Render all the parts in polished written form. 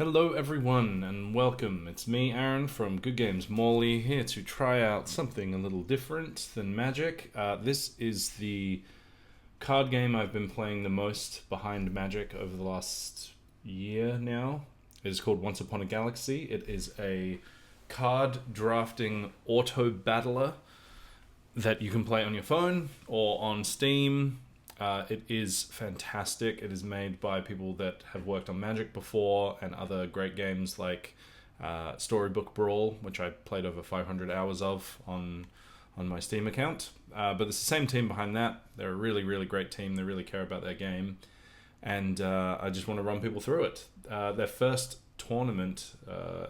Hello everyone and welcome. It's me, Aaron, from Good Games Morley, here to try out something a little different than Magic. This is the card game I've been playing the most behind Magic over the last year now. It is called Once Upon a Galaxy. It is a card drafting auto-battler that you can play on your phone or on Steam. It is fantastic. It is made by people that have worked on Magic before and other great games like Storybook Brawl, which I played over 500 hours of on my Steam account. But it's the same team behind that. They're a really, really great team. They really care about their game. And I just want to run people through it. Their first tournament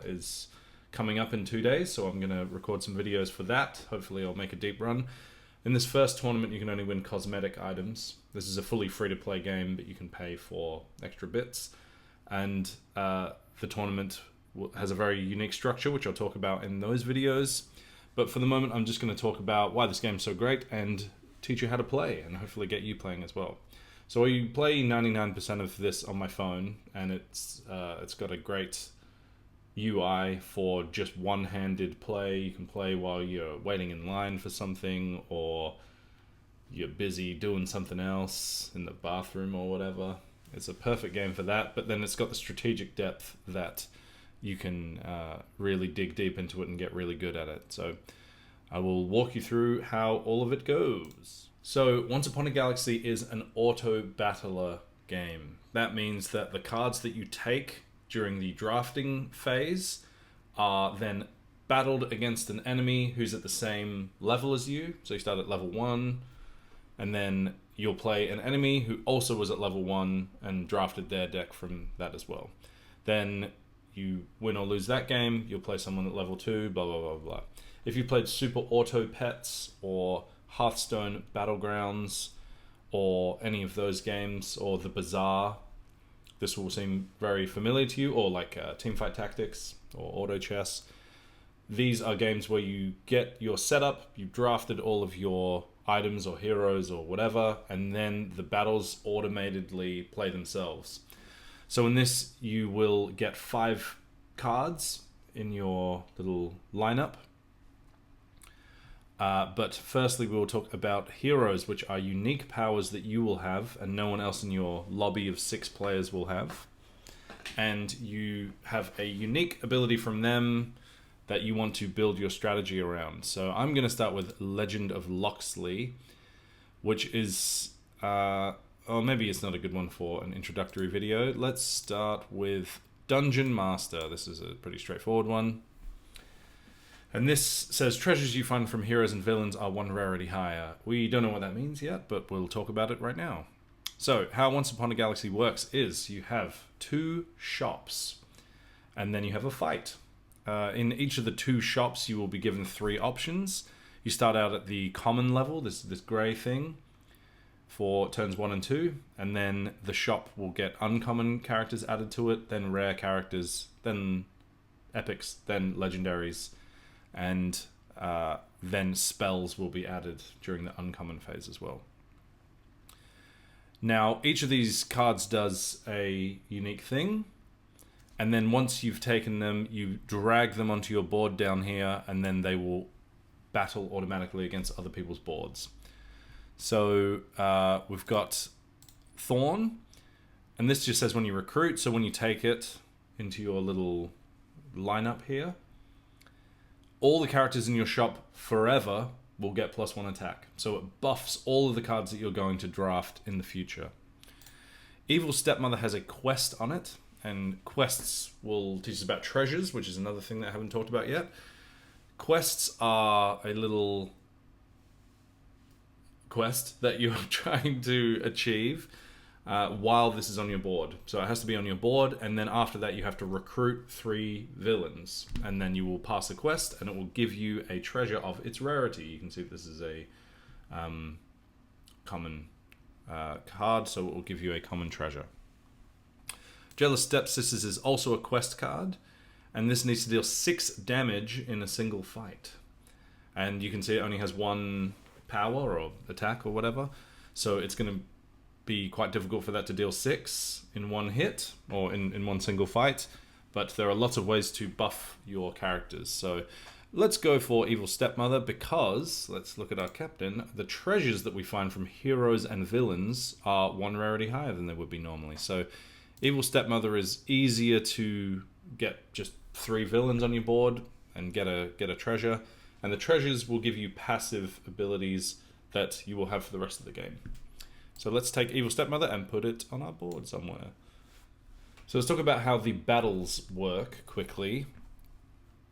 is coming up in 2 days, so I'm going to record some videos for that. Hopefully I'll make a deep run. In this first tournament, you can only win cosmetic items. This is a fully free-to-play game, but you can pay for extra bits. And the tournament has a very unique structure, which I'll talk about in those videos. But for the moment, I'm just going to talk about why this game's so great and teach you how to play, and hopefully get you playing as well. So I play 99% of this on my phone, and it's got a great UI for just one-handed play. You can play while you're waiting in line for something, or you're busy doing something else in the bathroom or whatever. It's a perfect game for that, but then it's got the strategic depth that you can really dig deep into it and get really good at it. So I will walk you through how all of it goes. So Once Upon a Galaxy is an auto-battler game. That means that the cards that you take during the drafting phase are then battled against an enemy who's at the same level as you. So you start at level 1, and then you'll play an enemy who also was at level 1 and drafted their deck from that as well. Then you win or lose that game, you'll play someone at level 2, blah, blah, blah, blah. If you played Super Auto Pets or Hearthstone Battlegrounds or any of those games, or the Bazaar, this will seem very familiar to you, or like Teamfight Tactics or Auto Chess. These are games where you get your setup, you've drafted all of your items or heroes or whatever, and then the battles automatically play themselves. So in this, you will get 5 cards in your little lineup. But firstly, we will talk about heroes, which are unique powers that you will have and no one else in your lobby of 6 players will have. And you have a unique ability from them that you want to build your strategy around. So I'm going to start with Legend of Loxley, which is... maybe it's not a good one for an introductory video. Let's start with Dungeon Master. This is a pretty straightforward one. And this says, treasures you find from heroes and villains are 1 rarity higher. We don't know what that means yet, but we'll talk about it right now. So, how Once Upon a Galaxy works is you have 2 shops, and then you have a fight. In each of the 2 shops, you will be given 3 options. You start out at the common level, this grey thing, for turns 1 and 2, and then the shop will get uncommon characters added to it, then rare characters, then epics, then legendaries, and then spells will be added during the uncommon phase as well. Now, each of these cards does a unique thing, and then once you've taken them, you drag them onto your board down here, and then they will battle automatically against other people's boards. So we've got Thorn, and this just says when you recruit, so when you take it into your little lineup here, all the characters in your shop forever will get +1 attack. So it buffs all of the cards that you're going to draft in the future. Evil Stepmother has a quest on it, and quests will teach us about treasures, which is another thing that I haven't talked about yet. Quests are a little quest that you're trying to achieve while this is on your board. So it has to be on your board, and then after that you have to recruit 3 villains, and then you will pass the quest and it will give you a treasure of its rarity. You can see this is a common card, so it will give you a common treasure. Jealous Stepsisters is also a quest card, and this needs to deal 6 damage in a single fight. And you can see it only has 1 power or attack or whatever, so it's going to be quite difficult for that to deal 6 in one hit or in one single fight. but there are lots of ways to buff your characters. So let's go for Evil Stepmother because, let's look at our captain, the treasures that we find from heroes and villains are 1 rarity higher than they would be normally. So Evil Stepmother is easier to get just 3 villains on your board and get a treasure. And the treasures will give you passive abilities that you will have for the rest of the game. So let's take Evil Stepmother and put it on our board somewhere. So let's talk about how the battles work quickly.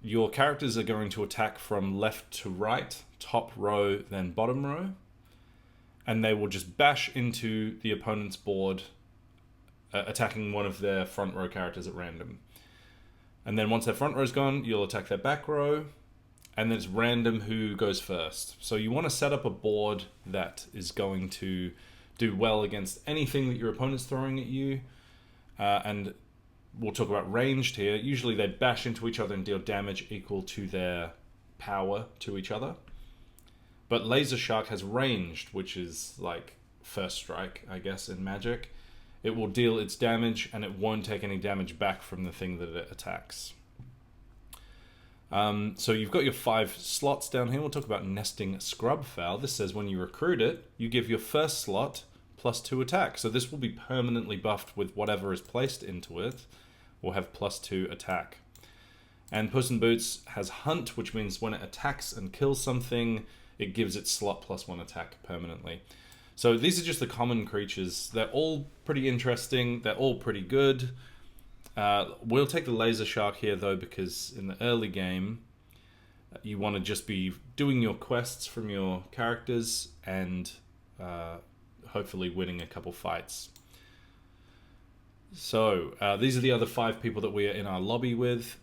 Your characters are going to attack from left to right, top row, then bottom row. And they will just bash into the opponent's board, attacking one of their front row characters at random. And then once their front row's gone, you'll attack their back row. And then it's random who goes first. So you want to set up a board that is going to do well against anything that your opponent's throwing at you. And we'll talk about ranged here. Usually they bash into each other and deal damage equal to their power to each other. But Laser Shark has ranged, which is like first strike, I guess, in Magic. It will deal its damage and it won't take any damage back from the thing that it attacks. So you've got your 5 slots down here. We'll talk about Nesting Scrubfowl. This says when you recruit it, you give your first slot +2 attack. So this will be permanently buffed with whatever is placed into it. Will have +2 attack. And Puss in Boots has Hunt, which means when it attacks and kills something, it gives it slot +1 attack permanently. So these are just the common creatures. They're all pretty interesting. They're all pretty good. We'll take the Laser Shark here, though, because in the early game, you want to just be doing your quests from your characters and hopefully winning a couple fights. So, these are the other 5 people that we are in our lobby with.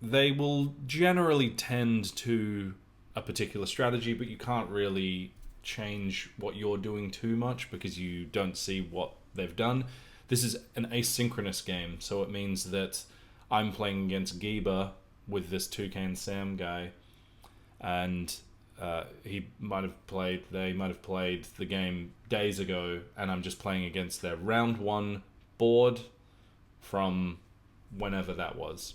They will generally tend to a particular strategy, but you can't really change what you're doing too much because you don't see what they've done. This is an asynchronous game, so it means that I'm playing against Giba with this Toucan Sam guy, and they might have played the game days ago, and I'm just playing against their round 1 board from whenever that was.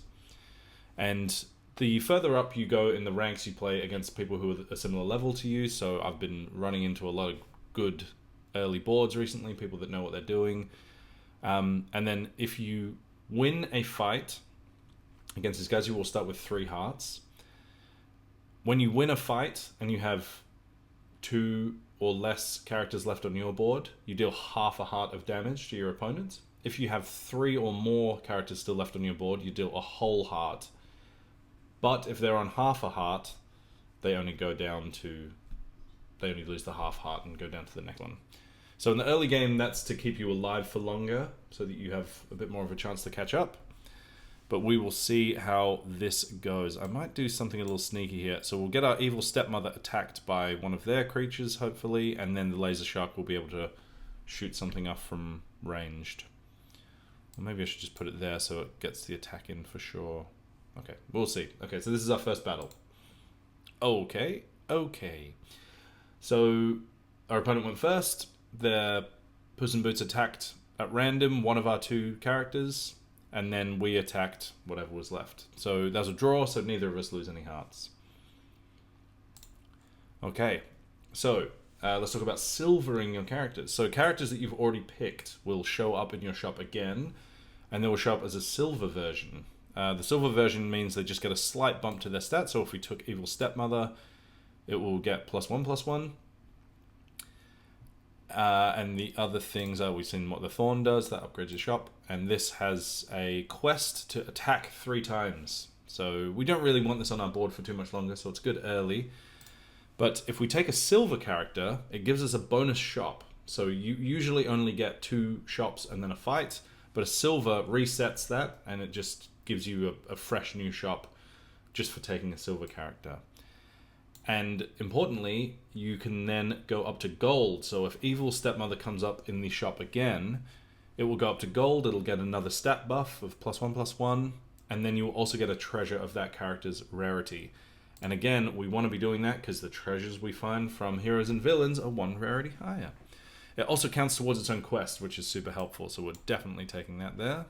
And the further up you go in the ranks, you play against people who are a similar level to you, so I've been running into a lot of good early boards recently, people that know what they're doing. And then if you win a fight against these guys, you will start with 3 hearts. When you win a fight and you have 2 or less characters left on your board, you deal half a heart of damage to your opponent. If you have 3 or more characters still left on your board, you deal a whole heart. But if they're on half a heart, they only lose the half heart and go down to the next one. So in the early game, that's to keep you alive for longer, so that you have a bit more of a chance to catch up. But we will see how this goes. I might do something a little sneaky here. So we'll get our Evil Stepmother attacked by one of their creatures, hopefully, and then the Laser Shark will be able to shoot something up from ranged. Or maybe I should just put it there so it gets the attack in for sure. Okay, we'll see. Okay, so this is our first battle. Okay. So our opponent went first. Their Puss in Boots attacked at random one of our 2 characters, and then we attacked whatever was left. So that was a draw, so neither of us lose any hearts. Okay, so let's talk about silvering your characters. So characters that you've already picked will show up in your shop again, and they will show up as a silver version. The silver version means they just get a slight bump to their stats. So if we took Evil Stepmother, it will get +1/+1. And the other things are, we've seen what the Thorn does, that upgrades your shop. And this has a quest to attack 3 times. So we don't really want this on our board for too much longer, so it's good early. But if we take a silver character, it gives us a bonus shop. So you usually only get 2 shops and then a fight, but a silver resets that, and it just gives you a fresh new shop just for taking a silver character. And importantly, you can then go up to gold. So if Evil Stepmother comes up in the shop again, it will go up to gold. It'll get another stat buff of +1/+1. And then you will also get a treasure of that character's rarity. And again, we want to be doing that because the treasures we find from heroes and villains are 1 rarity higher. It also counts towards its own quest, which is super helpful. So we're definitely taking that there.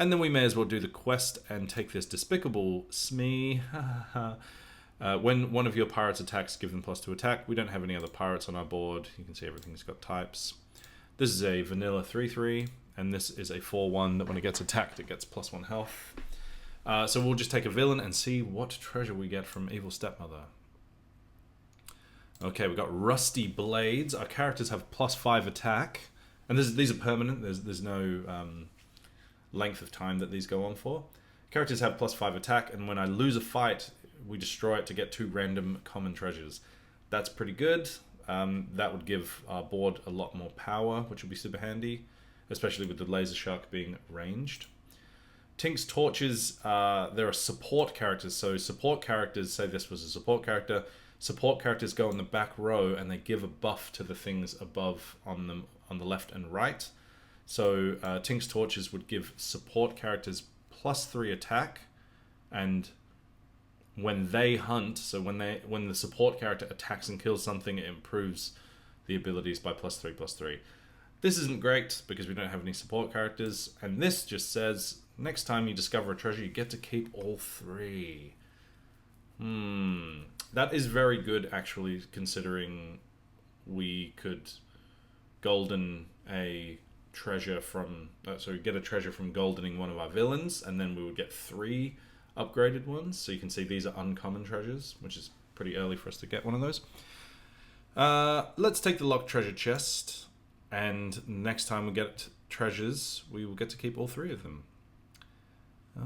And then we may as well do the quest and take this despicable Smee. When one of your pirates attacks, give them +2 attack. We don't have any other pirates on our board. You can see everything's got types. This is a vanilla 3/3, and this is a 4/1 that when it gets attacked, it gets +1 health. So we'll just take a villain and see what treasure we get from Evil Stepmother. Okay, we've got Rusty Blades. Our characters have +5 attack. And these are permanent. There's no length of time that these go on for. Characters have +5 attack, and when I lose a fight, we destroy it to get 2 random common treasures. That's pretty good. That would give our board a lot more power, which would be super handy, especially with the laser shark being ranged. Tink's Torches, there are support characters. So support characters, say this was a support character. Support characters go in the back row and they give a buff to the things above on them on the left and right. So Tink's Torches would give support characters +3 attack, and when they hunt, so when the support character attacks and kills something, it improves the abilities by +3/+3. This isn't great because we don't have any support characters, and this just says next time you discover a treasure, you get to keep all 3. That is very good, actually, considering we could golden a treasure from... so we get a treasure from goldening one of our villains, and then we would get 3 upgraded ones. So you can see these are uncommon treasures, which is pretty early for us to get one of those. Let's take the locked treasure chest, and next time we get treasures, we will get to keep all 3 of them.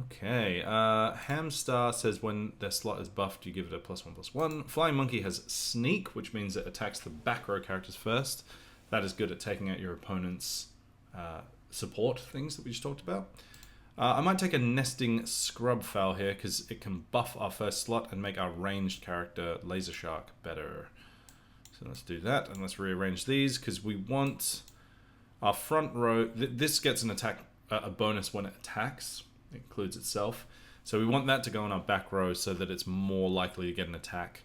Okay, Hamstar says when their slot is buffed, you give it a +1/+1. Flying Monkey has Sneak, which means it attacks the back row characters first. That is good at taking out your opponent's support things that we just talked about. I might take a Nesting Scrub Fowl here, because it can buff our first slot and make our ranged character Laser Shark better. So let's do that, and let's rearrange these, because we want our front row... this gets an attack, a bonus when it attacks. It includes itself. So we want that to go in our back row so that it's more likely to get an attack.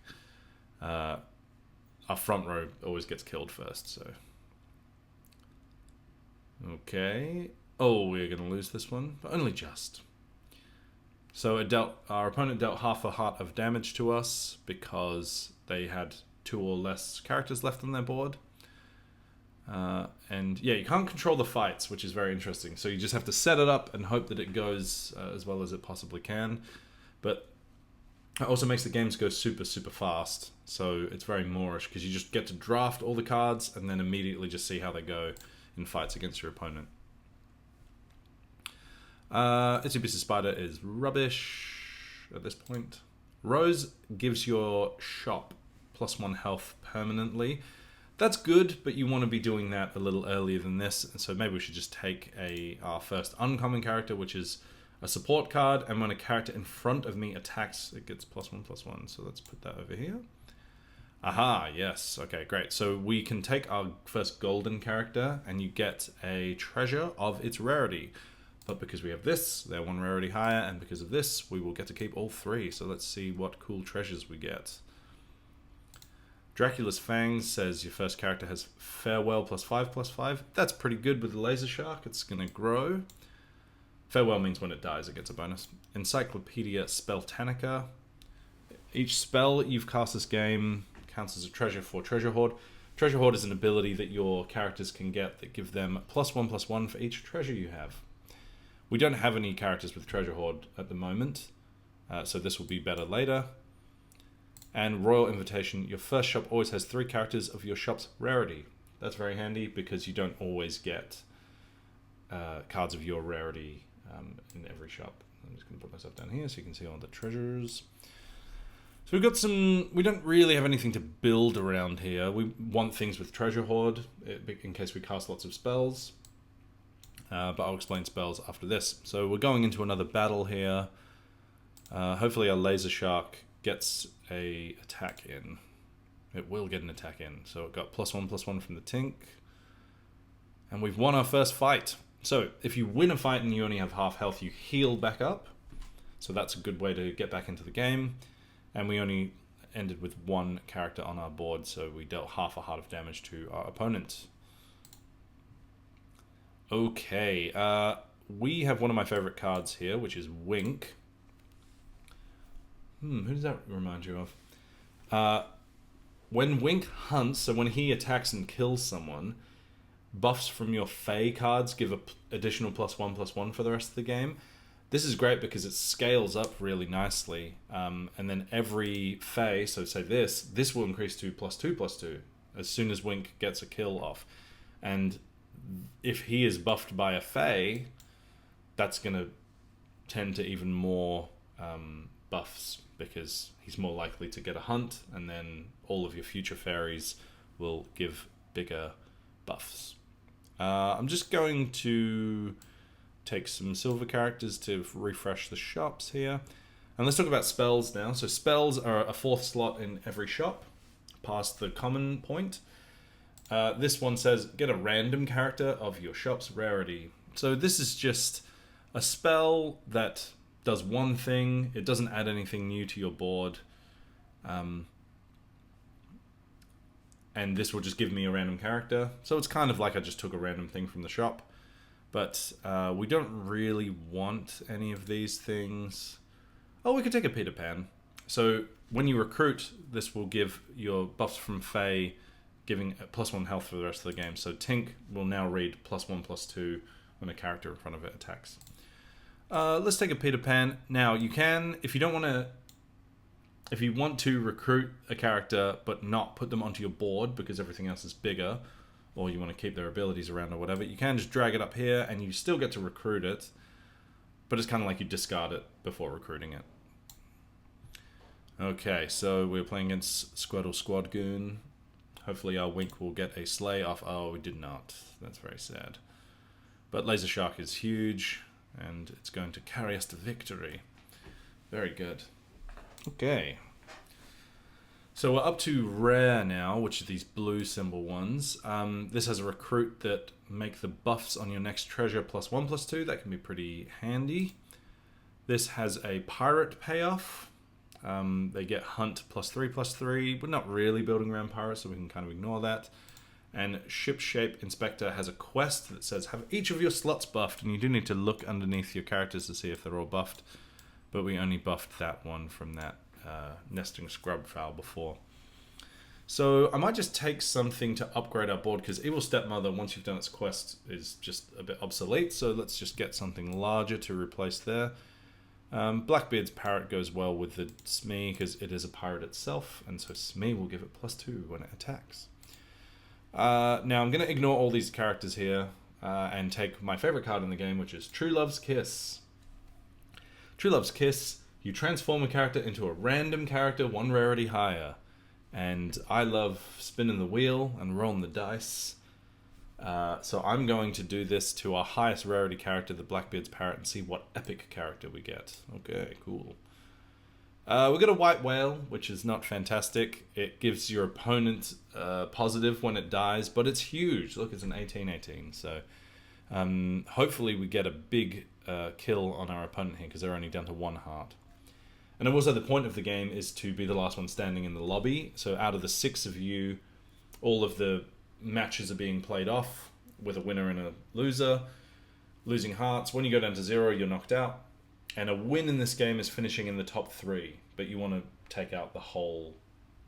Our front row always gets killed first, so... Okay. Oh, we're going to lose this one, but only just. So our opponent dealt half a heart of damage to us because they had 2 or less characters left on their board. And yeah, you can't control the fights, which is very interesting. So you just have to set it up and hope that it goes as well as it possibly can. But it also makes the games go super, super fast. So it's very Moorish because you just get to draft all the cards and then immediately just see how they go in fights against your opponent. Itsy Bitsy Spider is rubbish at this point. Rose gives your shop +1 health permanently. That's good, but you want to be doing that a little earlier than this, and so maybe we should just take our first uncommon character, which is a support card, and when a character in front of me attacks, it gets +1/+1. So let's put that over here. Aha, yes. Okay, great. So we can take our first golden character, and you get a treasure of its rarity. But because we have this, they're 1 rarity higher, and because of this, we will get to keep all 3. So let's see what cool treasures we get. Dracula's Fangs says your first character has Farewell +5/+5. That's pretty good with the Laser Shark. It's going to grow. Farewell means when it dies, it gets a bonus. Encyclopedia Spelltanica. Each spell you've cast this game counts as a treasure for Treasure Hoard. Treasure Hoard is an ability that your characters can get that give them +1/+1 for each treasure you have. We don't have any characters with Treasure Hoard at the moment, so this will be better later. And Royal Invitation, your first shop always has 3 characters of your shop's rarity. That's very handy because you don't always get cards of your rarity in every shop. I'm just going to put myself down here so you can see all the treasures. So we've got some... we don't really have anything to build around here. We want things with Treasure Hoard in case we cast lots of spells. But I'll explain spells after this. So we're going into another battle here. Hopefully our Laser Shark gets a attack in. It will get an attack in. So it got +1/+1 from the Tink. And we've won our first fight. So if you win a fight and you only have half health, you heal back up. So that's a good way to get back into the game. And we only ended with 1 character on our board, so we dealt half a heart of damage to our opponent. Okay, we have one of my favorite cards here, which is Wink. Who does that remind you of? When Wink hunts, so when he attacks and kills someone, buffs from your Fey cards give a additional +1/+1 for the rest of the game. This is great because it scales up really nicely, and then every Fey, so say this will increase to +2/+2 as soon as Wink gets a kill off. And if he is buffed by a Fey, that's going to tend to even more buffs, because he's more likely to get a hunt, and then all of your future fairies will give bigger buffs. I'm just going to take some silver characters to refresh the shops here. And let's talk about spells now. So spells are a 4th slot in every shop, past the common point. This one says, get a random character of your shop's rarity. So this is just a spell that does one thing. It doesn't add anything new to your board. And this will just give me a random character. So it's kind of like I just took a random thing from the shop. But we don't really want any of these things. Oh, we could take a Peter Pan. So when you recruit, this will give your buffs from Fey, giving +1 health for the rest of the game. So Tink will now read +1/+2 when a character in front of it attacks. Let's take a Peter Pan. Now you can, if you want to recruit a character but not put them onto your board because everything else is bigger, or you want to keep their abilities around or whatever, you can just drag it up here and you still get to recruit it, but it's kind of like you discard it before recruiting it. Okay, so we're playing against Squirtle Squad Goon. Hopefully our Wink will get a slay off. Oh, we did not. That's very sad. But Laser Shark is huge, and it's going to carry us to victory. Very good. Okay. So we're up to rare now, which are these blue symbol ones. This has a recruit that make the buffs on your next treasure +1/+2. That can be pretty handy. This has a pirate payoff. They get hunt +3/+3. We're not really building around pirates, so we can kind of ignore that. And Ship Shape Inspector has a quest that says, have each of your slots buffed, and you do need to look underneath your characters to see if they're all buffed. But we only buffed that one from that nesting scrub fowl before. So I might just take something to upgrade our board, because Evil Stepmother, once you've done its quest, is just a bit obsolete. So let's just get something larger to replace there. Blackbeard's Parrot goes well with the Smee because it is a pirate itself, and so Smee will give it +2 when it attacks. Now I'm going to ignore all these characters here and take my favorite card in the game, which is True Love's Kiss. True Love's Kiss, you transform a character into a random character, 1 rarity higher. And I love spinning the wheel and rolling the dice. So I'm going to do this to our highest rarity character, the Blackbeard's Parrot, and see what epic character we get. Okay, cool. We got a White Whale, which is not fantastic. It gives your opponent positive when it dies, but it's huge. Look, it's an 18/18. So hopefully we get a big kill on our opponent here, because they're only down to 1 heart. And also the point of the game is to be the last one standing in the lobby. So out of the 6 of you, all of the matches are being played off with a winner and a loser. Losing hearts. When you go down to 0, you're knocked out. And a win in this game is finishing in the top 3. But you want to take out the whole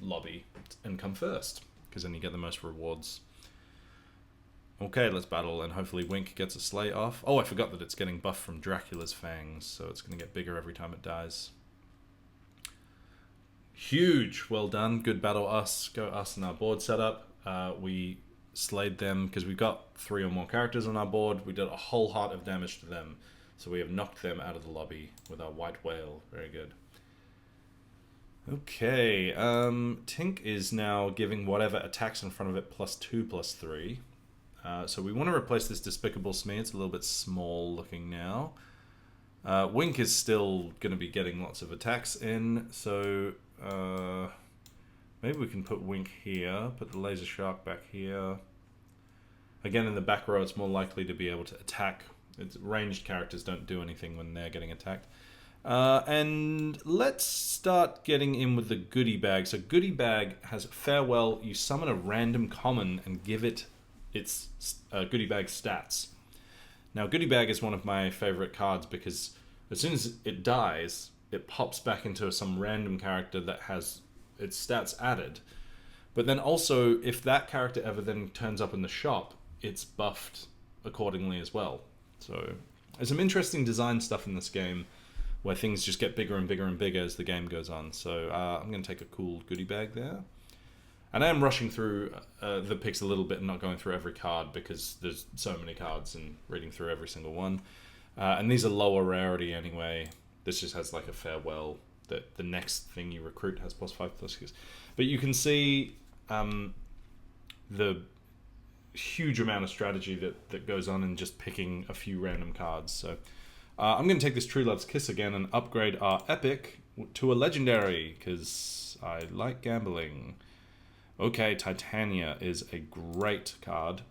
lobby and come first, because then you get the most rewards. Okay, let's battle, and hopefully Wink gets a slay off. Oh, I forgot that it's getting buffed from Dracula's fangs, so it's going to get bigger every time it dies. Huge! Well done. Good battle, us. Go us and our board setup. We slayed them because we've got 3 or more characters on our board. We did a whole heart of damage to them. So we have knocked them out of the lobby with our White Whale. Very good. Okay. Tink is now giving whatever attacks in front of it +2/+3. So we want to replace this Despicable Smee. It's a little bit small looking now. Wink is still going to be getting lots of attacks in. So maybe we can put Wink here. Put the Laser Shark back here. Again, in the back row, it's more likely to be able to attack. It's ranged characters don't do anything when they're getting attacked. And let's start getting in with the Goodie Bag. So Goodie Bag has Farewell. You summon a random common and give it its Goodie Bag stats. Now, Goodie Bag is one of my favorite cards because as soon as it dies, it pops back into some random character that has its stats added. But then also, if that character ever then turns up in the shop, it's buffed accordingly as well. So there's some interesting design stuff in this game where things just get bigger and bigger and bigger as the game goes on. So I'm going to take a cool Goodie Bag there. And I am rushing through the picks a little bit and not going through every card because there's so many cards and reading through every single one. And these are lower rarity anyway. This just has like a farewell that the next thing you recruit has +5/+6. But you can see the huge amount of strategy that goes on in just picking a few random cards. So I'm going to take this True Love's Kiss again and upgrade our Epic to a Legendary because I like gambling. Okay, Titania is a great card.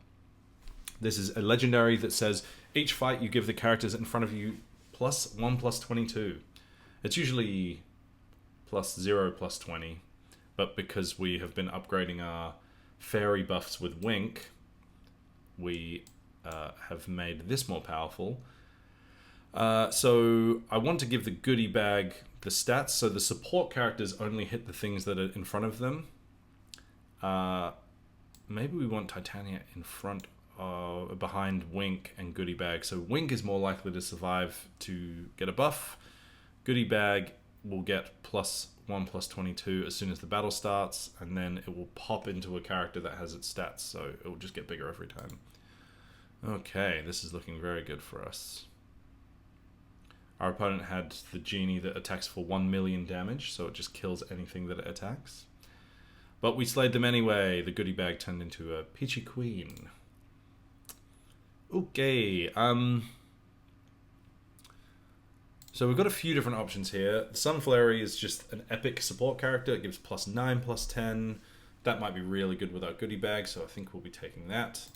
This is a legendary that says, each fight you give the characters in front of you +1/+22. It's usually +0/+20, but because we have been upgrading our fairy buffs with Wink, we have made this more powerful. So I want to give the Goodie Bag the stats, so the support characters only hit the things that are in front of them. Maybe we want Titania in front, behind Wink and Goodie Bag. So Wink is more likely to survive to get a buff. Goodie Bag will get +1/+22 as soon as the battle starts, and then it will pop into a character that has its stats, so it will just get bigger every time. Okay, this is looking very good for us. Our opponent had the genie that attacks for 1 million damage, so it just kills anything that it attacks. But we slayed them anyway. The Goodie Bag turned into a Peachy Queen. Okay, so we've got a few different options here. The Sunflary is just an epic support character. It gives +9/+10. That might be really good with our Goodie Bag, so I think we'll be taking that.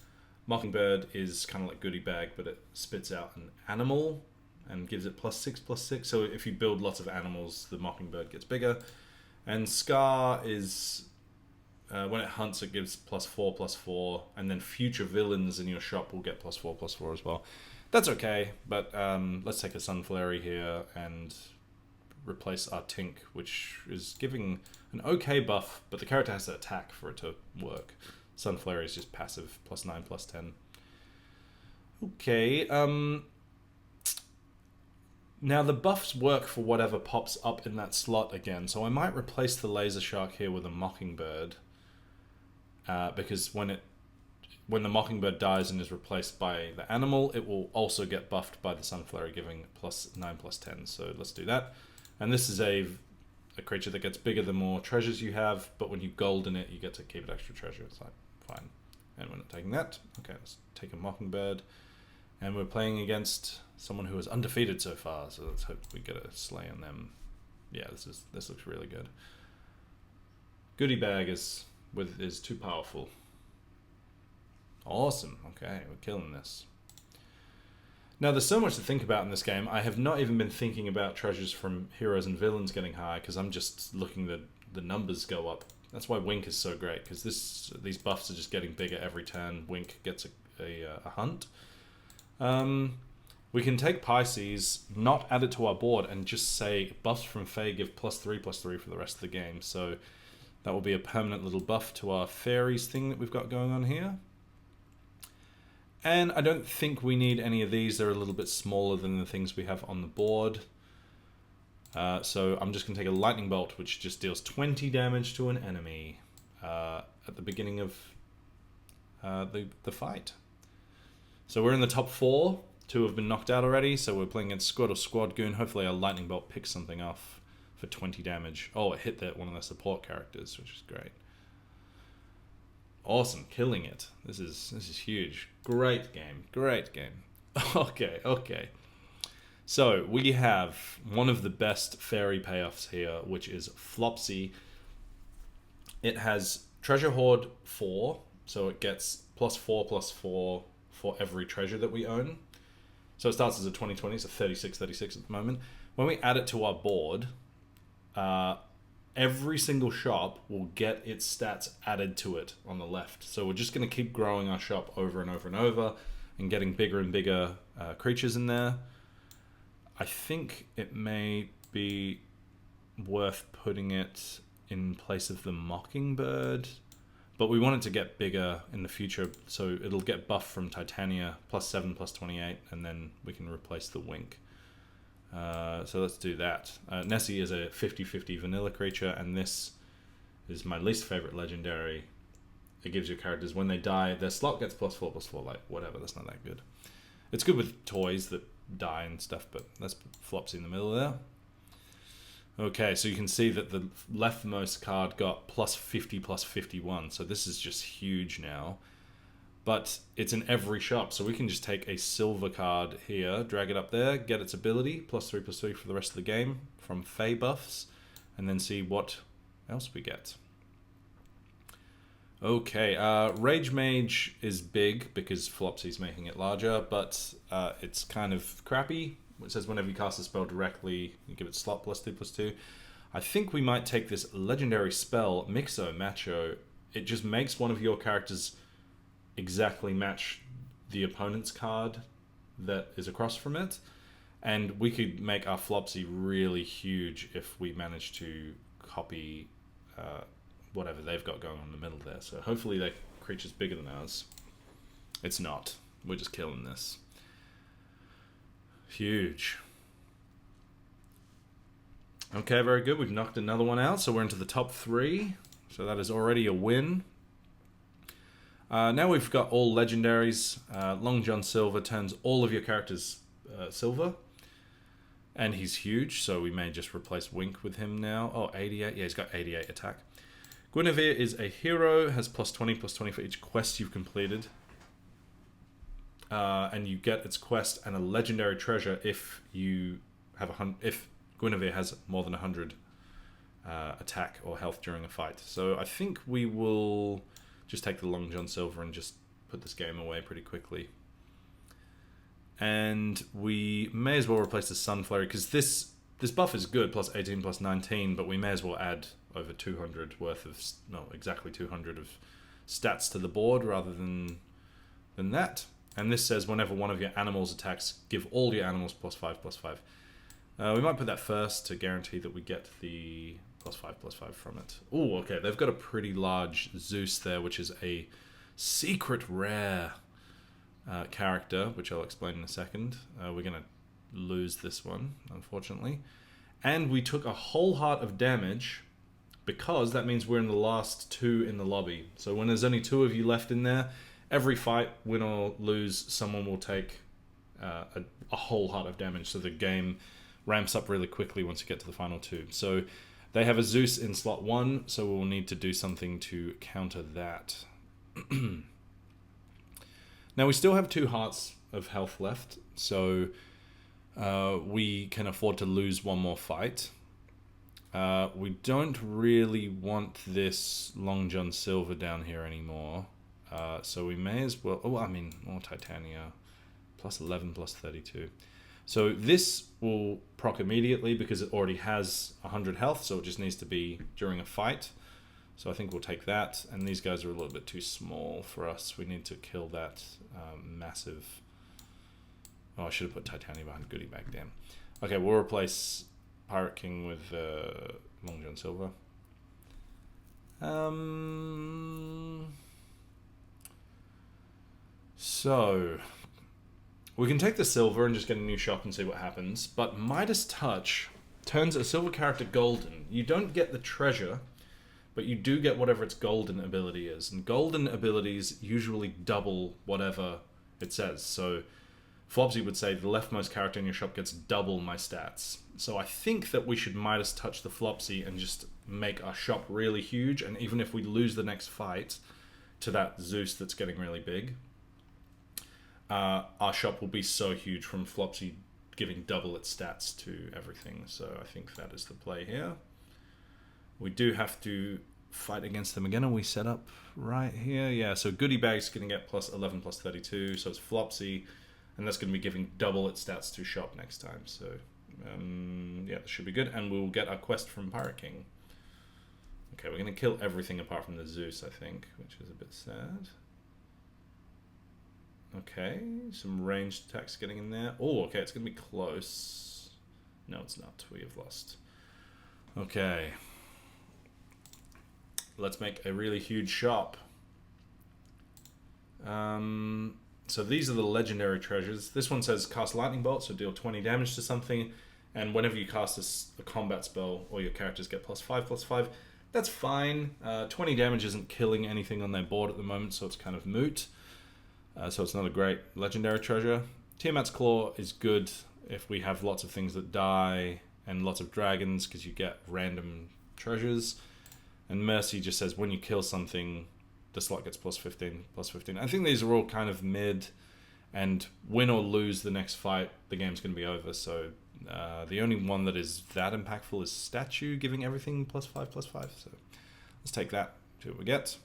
Mockingbird is kind of like Goodie Bag, but it spits out an animal and gives it +6/+6. So if you build lots of animals, the Mockingbird gets bigger. And Scar is... when it hunts, it gives +4/+4, and then future villains in your shop will get +4/+4 as well. That's okay, but let's take a Sunflary here and replace our Tink, which is giving an okay buff, but the character has to attack for it to work. Sunflary is just passive, +9/+10. Okay, now the buffs work for whatever pops up in that slot again, so I might replace the Laser Shark here with a Mockingbird. Because when the Mockingbird dies and is replaced by the animal, it will also get buffed by the Sunflary, giving +9/+10. So let's do that. And this is a creature that gets bigger the more treasures you have, but when you golden it, you get to keep an extra treasure. It's like, fine. And we're not taking that. Okay, let's take a Mockingbird. And we're playing against someone who is undefeated so far, so let's hope we get a slay on them. Yeah, this looks really good. Goodie Bag is too powerful. Awesome. Okay, we're killing this. Now, there's so much to think about in this game. I have not even been thinking about treasures from heroes and villains getting high, because I'm just looking at the numbers go up. That's why Wink is so great, because these buffs are just getting bigger every turn. Wink gets a hunt. We can take Pisces, not add it to our board, and just say buffs from Fae give +3/+3 for the rest of the game. So that will be a permanent little buff to our fairies thing that we've got going on here. And I don't think we need any of these. They're a little bit smaller than the things we have on the board. So I'm just going to take a Lightning Bolt, which just deals 20 damage to an enemy at the beginning of the fight. So we're in the top 4. 2 have been knocked out already, so we're playing against Squad or Squad Goon. Hopefully our Lightning Bolt picks something off for 20 damage. Oh, it hit one of the support characters, which is great. Awesome, killing it. This is huge. Great game, great game. Okay. So we have one of the best fairy payoffs here, which is Flopsy. It has Treasure Hoard 4, so it gets +4/+4 for every treasure that we own. So it starts as a 20/20, so 36/36 at the moment. When we add it to our board, every single shop will get its stats added to it on the left. So we're just going to keep growing our shop over and over and over. and getting bigger and bigger creatures in there. I think it may be worth putting it in place of the Mockingbird, but we want it to get bigger in the future, so it'll get buffed from Titania, +7, +28, and then we can replace the Wink. So let's do that. Nessie is a 50/50 vanilla creature, and this is my least favorite legendary. It gives your characters, when they die, their slot gets +4/+4, like, whatever, that's not that good. It's good with toys that die and stuff, but that's Flopsy in the middle there. Okay, so you can see that the leftmost card got +50, +51, so this is just huge now. But it's in every shop, so we can just take a silver card here, drag it up there, get its ability, +3/+3 for the rest of the game from Fey buffs, and then see what else we get. Okay, Rage Mage is big because Flopsy's making it larger, but it's kind of crappy. It says whenever you cast a spell directly, you give it slot +2/+2. I think we might take this legendary spell, Mixo Macho. It just makes one of your characters exactly match the opponent's card that is across from it, and we could make our Flopsy really huge if we manage to copy whatever they've got going on in the middle there. So hopefully that creature's bigger than ours. It's not. We're just killing this. Huge. Okay, very good. We've knocked another one out, so we're into the top 3. So that is already a win. Now we've got all legendaries. Long John Silver turns all of your characters silver. And he's huge, so we may just replace Wink with him now. Oh, 88. Yeah, he's got 88 attack. Guinevere is a hero, has +20/+20 for each quest you've completed. And you get its quest and a legendary treasure if you have if Guinevere has more than 100 attack or health during a fight. So I think we will just take the Long John Silver and just put this game away pretty quickly. And we may as well replace the Sunflare, because this buff is good, +18, +19, but we may as well add over 200 worth of, no, exactly 200 of stats to the board rather than that. And this says whenever one of your animals attacks, give all your animals +5/+5. We might put that first to guarantee that we get the +5/+5 from it. Oh, okay, they've got a pretty large Zeus there, which is a secret rare character, which I'll explain in a second. We're going to lose this one, unfortunately. And we took a whole heart of damage, because that means we're in the last 2 in the lobby. So when there's only 2 of you left in there, every fight, win or lose, someone will take a whole heart of damage. So the game ramps up really quickly once you get to the final 2. So they have a Zeus in slot 1, so we'll need to do something to counter that. Now we still have 2 hearts of health left, so we can afford to lose one more fight. We don't really want this Long John Silver down here anymore. So we may as well... Oh, I mean, more Titania. +11, +32. So this will proc immediately because it already has 100 health, so it just needs to be during a fight. So I think we'll take that. And these guys are a little bit too small for us. We need to kill that massive... Oh, I should have put Titania behind Goodie Bag, damn. Okay, we'll replace Pirate King with Long John Silver. So we can take the silver and just get a new shop and see what happens. But Midas Touch turns a silver character golden. You don't get the treasure, but you do get whatever its golden ability is. And golden abilities usually double whatever it says. So Flopsy would say the leftmost character in your shop gets double my stats. So I think that we should Midas Touch the Flopsy and just make our shop really huge. And even if we lose the next fight to that Zeus that's getting really big, our shop will be so huge from Flopsy giving double its stats to everything. So I think that is the play here. We do have to fight against them again. Are we set up right here? Yeah, so Goodie Bag's going to get +11, +32. So it's Flopsy. And that's going to be giving double its stats to shop next time. So, yeah, that should be good. And we'll get our quest from Pirate King. Okay, we're going to kill everything apart from the Zeus, I think, which is a bit sad. Okay, some ranged attacks getting in there. Oh, okay, it's going to be close. No, it's not. We have lost. Okay. Let's make a really huge shop. So these are the legendary treasures. This one says cast lightning bolt, so deal 20 damage to something. And whenever you cast a combat spell, all your characters get +5/+5. That's fine. 20 damage isn't killing anything on their board at the moment, so it's kind of moot. So it's not a great legendary treasure. Tiamat's Claw is good if we have lots of things that die and lots of dragons, because you get random treasures. And Mercy just says when you kill something, the slot gets +15/+15. I think these are all kind of mid, and win or lose the next fight, the game's going to be over. So the only one that is that impactful is Statue, giving everything +5/+5. So let's take that, see what we get.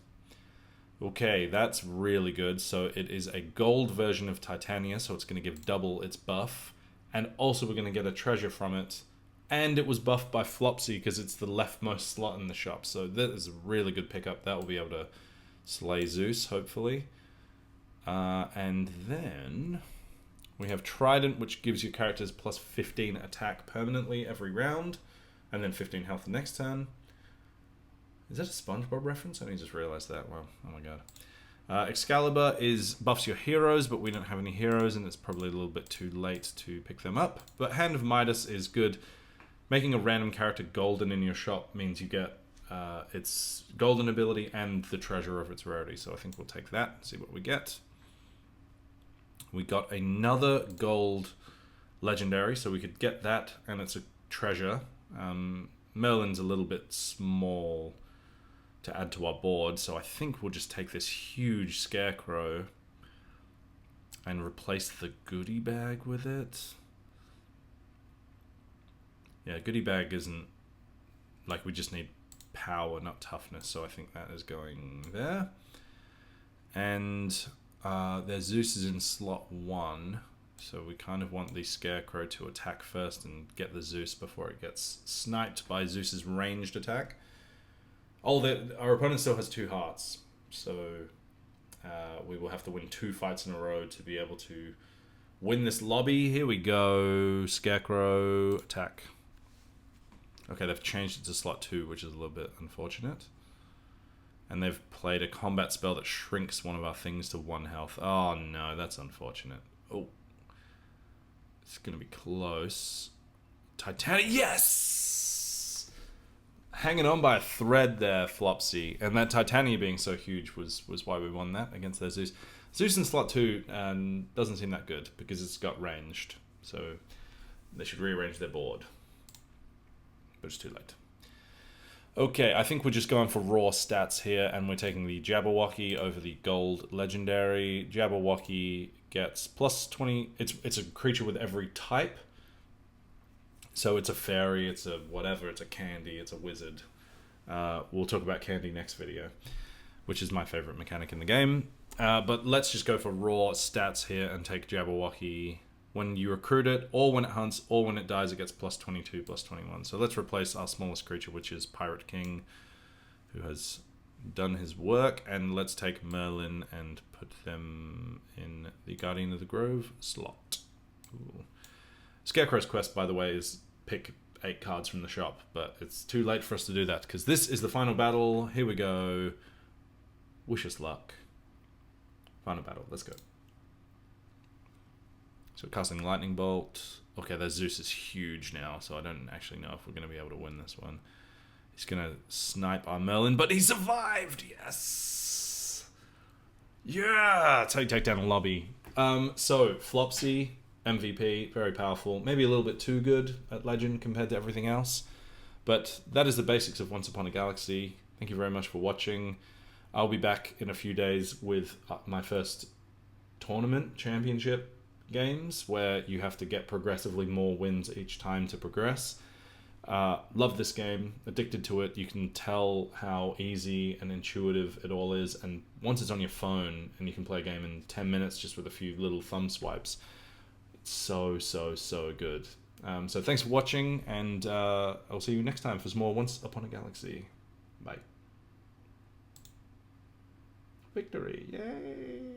Okay, that's really good. So it is a gold version of Titania, so it's going to give double its buff. And also we're going to get a treasure from it. And it was buffed by Flopsy because it's the leftmost slot in the shop. So that is a really good pickup. That will be able to slay Zeus, hopefully. And then we have Trident, which gives your characters +15 attack permanently every round. And then 15 health the next turn. Is that a SpongeBob reference? I only just realized that. Wow. Oh my god. Excalibur buffs your heroes, but we don't have any heroes, and it's probably a little bit too late to pick them up. But Hand of Midas is good. Making a random character golden in your shop means you get its golden ability and the treasure of its rarity. So I think we'll take that, see what we get. We got another gold legendary, so we could get that, and it's a treasure. Merlin's a little bit small to add to our board, so I think we'll just take this huge scarecrow and replace the goodie bag with it. Yeah, goodie bag isn't, like, we just need power, not toughness, so I think that is going there. And their Zeus is in slot 1, so we kind of want the scarecrow to attack first and get the Zeus before it gets sniped by Zeus's ranged attack. Our opponent still has 2 hearts, so we will have to win 2 fights in a row to be able to win this lobby. Here we go. Scarecrow, attack. Okay, they've changed it to slot 2, which is a little bit unfortunate. And they've played a combat spell that shrinks one of our things to 1 health. Oh no, that's unfortunate. Oh. It's going to be close. Titania, yes! Hanging on by a thread there, Flopsy. And that Titania being so huge was why we won that against their Zeus. Zeus in slot 2 doesn't seem that good because it's got ranged. So they should rearrange their board. But it's too late. Okay, I think we're just going for raw stats here, and we're taking the Jabberwocky over the gold legendary. Jabberwocky gets +20. It's a creature with every type. So it's a fairy, it's a whatever, it's a candy, it's a wizard. We'll talk about candy next video, which is my favorite mechanic in the game. But let's just go for raw stats here and take Jabberwocky. When you recruit it, or when it hunts, or when it dies, it gets +22, +21. So let's replace our smallest creature, which is Pirate King, who has done his work. And let's take Merlin and put them in the Guardian of the Grove slot. Ooh. Scarecrow's quest, by the way, is pick 8 cards from the shop, but it's too late for us to do that, because this is the final battle. Here we go. Wish us luck. Final battle. Let's go. So casting Lightning Bolt. Okay, their Zeus is huge now, so I don't actually know if we're going to be able to win this one. He's going to snipe our Merlin, but he survived! Yes! Yeah! Take down a lobby. So, Flopsy, MVP, very powerful. Maybe a little bit too good at Legend compared to everything else. But that is the basics of Once Upon a Galaxy. Thank you very much for watching. I'll be back in a few days with my first tournament, championship games, where you have to get progressively more wins each time to progress. Love this game, addicted to it. You can tell how easy and intuitive it all is, and once it's on your phone and you can play a game in 10 minutes just with a few little thumb swipes, it's so good. So thanks for watching, and I'll see you next time for some more Once Upon a Galaxy. Bye. Victory, yay!